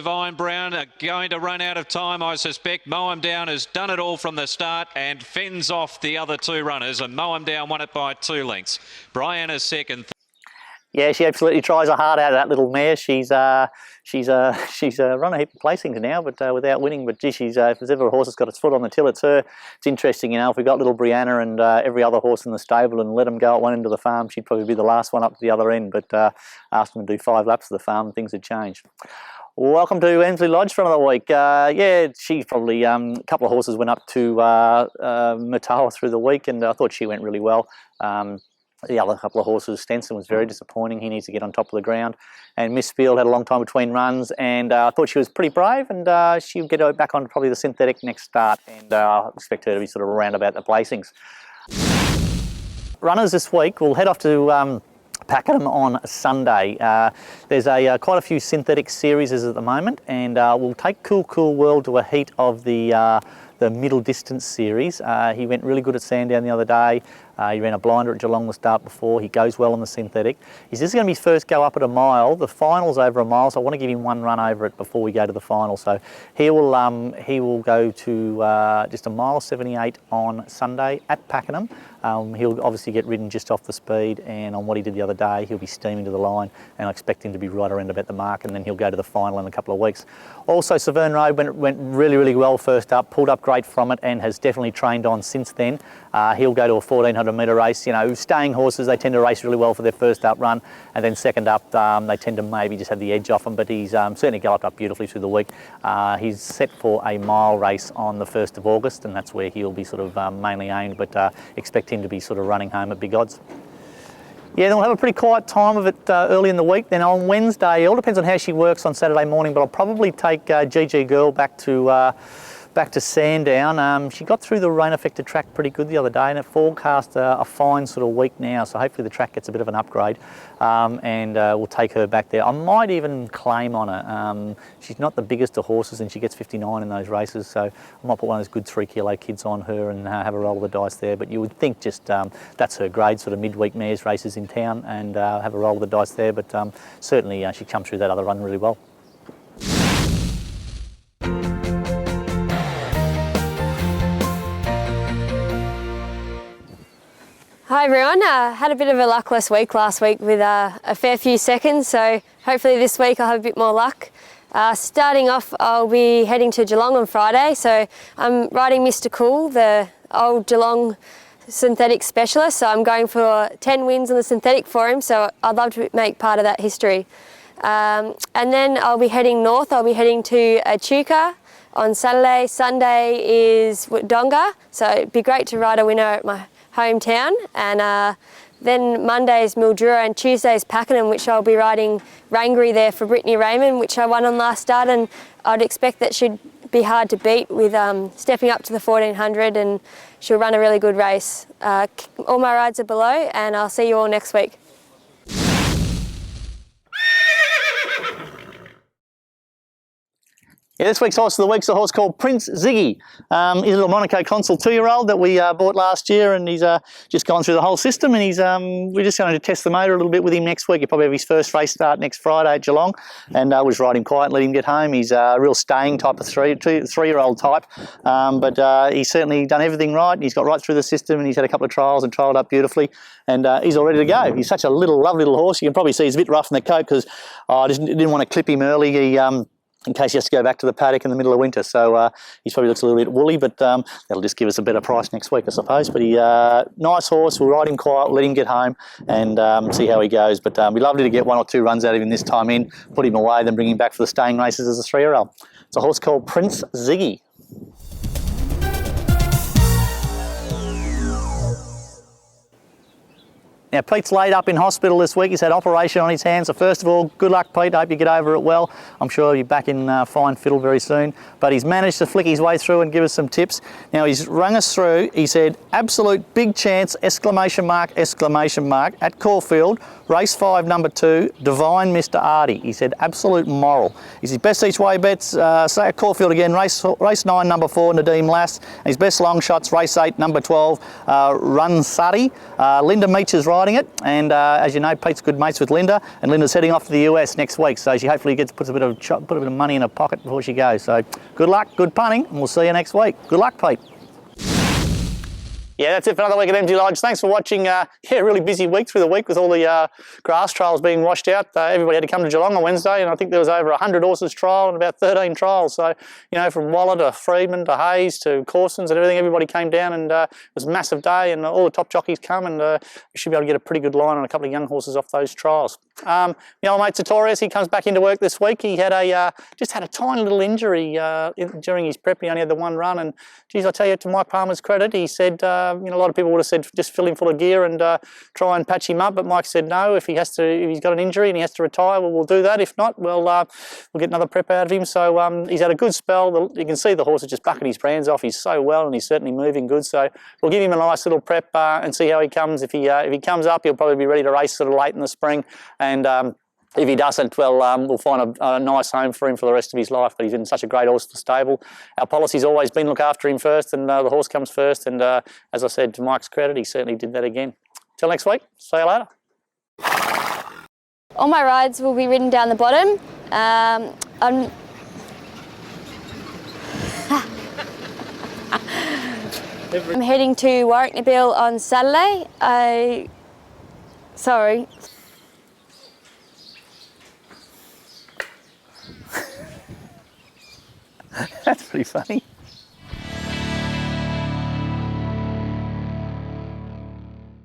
Divine Brown are going to run out of time, I suspect. Moem Down has done it all from the start and fends off the other two runners, and Moem Down won it by 2 lengths. Brianna's second. Yeah, she absolutely tries her heart out of that little mare. She's run a heap of placings now, but without winning. But gee, if there's ever a horse that's got its foot on the till, it's her. It's interesting, you know, if we got little Brianna and every other horse in the stable and let them go at one end of the farm, she'd probably be the last one up to the other end. But asked them to do 5 laps of the farm, and things had changed. Welcome to Emsley Lodge for another week. Yeah, she's probably a couple of horses went up to Matawa through the week, and I thought she went really well. The other couple of horses, Stenson was very disappointing. He needs to get on top of the ground. And Miss Field had a long time between runs, and I thought she was pretty brave, and she'll get back on probably the synthetic next start, and I expect her to be sort of around about the placings. Runners this week will head off to Pakenham on Sunday. There's quite a few synthetic series at the moment, and we'll take Cool Cool World to a heat of the middle distance series. He went really good at Sandown the other day. He ran a blinder at Geelong the start before. He goes well on the synthetic. This is going to be his first go up at a mile. The final's over a mile, so I want to give him one run over it before we go to the final. So he will go to just a mile 78 on Sunday at Pakenham. He'll obviously get ridden just off the speed, and on what he did the other day, he'll be steaming to the line, and I expect him to be right around about the mark, and then he'll go to the final in a couple of weeks. Also, Severn Road went really, really well first up, pulled up great from it, and has definitely trained on since then. He'll go to a 1400 metre race. You know, staying horses, they tend to race really well for their first up run, and then second up, they tend to maybe just have the edge off them, but he's certainly galloped up beautifully through the week. He's set for a mile race on the 1st of August, and that's where he'll be sort of mainly aimed, but expect him to be sort of running home at big odds. Yeah, then we'll have a pretty quiet time of it early in the week. Then on Wednesday, it all depends on how she works on Saturday morning, but I'll probably take GG Girl back to Sandown. She got through the rain-affected track pretty good the other day, and it forecast a fine sort of week now, so hopefully the track gets a bit of an upgrade, and we'll take her back there. I might even claim on her. She's not the biggest of horses, and she gets 59 in those races, so I might put one of those good 3 kilo kids on her and have a roll of the dice there. But you would think just that's her grade, sort of midweek mares races in town, and have a roll of the dice there, but certainly she come through that other run really well. Hi everyone, had a bit of a luckless week last week with a fair few seconds, so hopefully this week I'll have a bit more luck. Starting off, I'll be heading to Geelong on Friday, so I'm riding Mr. Cool, the old Geelong synthetic specialist, so I'm going for 10 wins on the synthetic for him, so I'd love to make part of that history. And then I'll be heading north. I'll be heading to Echuca on Saturday. Sunday is Wodonga, so it'd be great to ride a winner at my hometown, and then Monday's Mildura and Tuesday's Pakenham, which I'll be riding Rangery there for Brittany Raymond, which I won on last start, and I'd expect that should be hard to beat with stepping up to the 1400, and she'll run a really good race. All my rides are below, and I'll see you all next week. Yeah, this week's horse of the week's a horse called Prince Ziggy. He's a little Monaco Consul 2-year-old that we bought last year, and he's just gone through the whole system, and we're just going to test the motor a little bit with him next week. He'll probably have his first race start next Friday at Geelong, and we'll just ride him quiet and let him get home. He's a real staying type of 3-year-old type, but he's certainly done everything right, and he's got right through the system, and he's had a couple of trials and trialled up beautifully, and he's all ready to go. He's such a lovely little horse. You can probably see he's a bit rough in the coat because I didn't want to clip him early. In case he has to go back to the paddock in the middle of winter. So he probably looks a little bit woolly, but that'll just give us a better price next week, I suppose. But nice horse. We'll ride him quiet, let him get home, and see how he goes. But we'd love to get 1 or 2 runs out of him this time in, put him away, then bring him back for the staying races as a 3-year-old. It's a horse called Prince Ziggy. Now, Pete's laid up in hospital this week. He's had operation on his hands. So first of all, good luck, Pete. I hope you get over it well. I'm sure he'll be back in fine fiddle very soon. But he's managed to flick his way through and give us some tips. Now, he's rung us through. He said, absolute big chance, exclamation mark, at Caulfield, race 5, number 2, Divine Mr. ARTIE. He said, absolute moral. He's his best each way bets, say at Caulfield again, race 9, number 4, Nadeem Lass. And his best long shots, race 8, number 12, RUNSATI. Linda Meach's right. riding it. And as you know, Pete's good mates with Linda, and Linda's heading off to the US next week. So she hopefully puts a bit of money in her pocket before she goes. So good luck, good punting, and we'll see you next week. Good luck, Pete. Yeah, that's it for another week at MG Lodge. Thanks for watching. Yeah, really busy week through the week with all the grass trials being washed out. Everybody had to come to Geelong on Wednesday, and I think there was over 100 horses trial and about 13 trials. So, you know, from Waller to Freedman to Hayes to Corsons and everything, everybody came down, and it was a massive day, and all the top jockeys come, and we should be able to get a pretty good line on a couple of young horses off those trials. My old mate Sartorius, he comes back into work this week. He had just had a tiny little injury during his prep. He only had the one run, and geez, I tell you, to Mike Palmer's credit, he said, a lot of people would have said just fill him full of gear and try and patch him up, but Mike said no. If he's got an injury and he has to retire, well, we'll do that. If not, we'll get another prep out of him. So he's had a good spell. You can see the horse is just bucking his brands off. He's so well, and he's certainly moving good. So we'll give him a nice little prep and see how he comes. If he comes up, he'll probably be ready to race sort of late in the spring. And if he doesn't, well, we'll find a nice home for him for the rest of his life. But he's in such a great horse for the stable. Our policy's always been look after him first, and the horse comes first. And as I said, to Mike's credit, he certainly did that again. Till next week, see you later. All my rides will be ridden down the bottom. I'm heading to Warwicknabeal on Saturday. Sorry. That's pretty funny.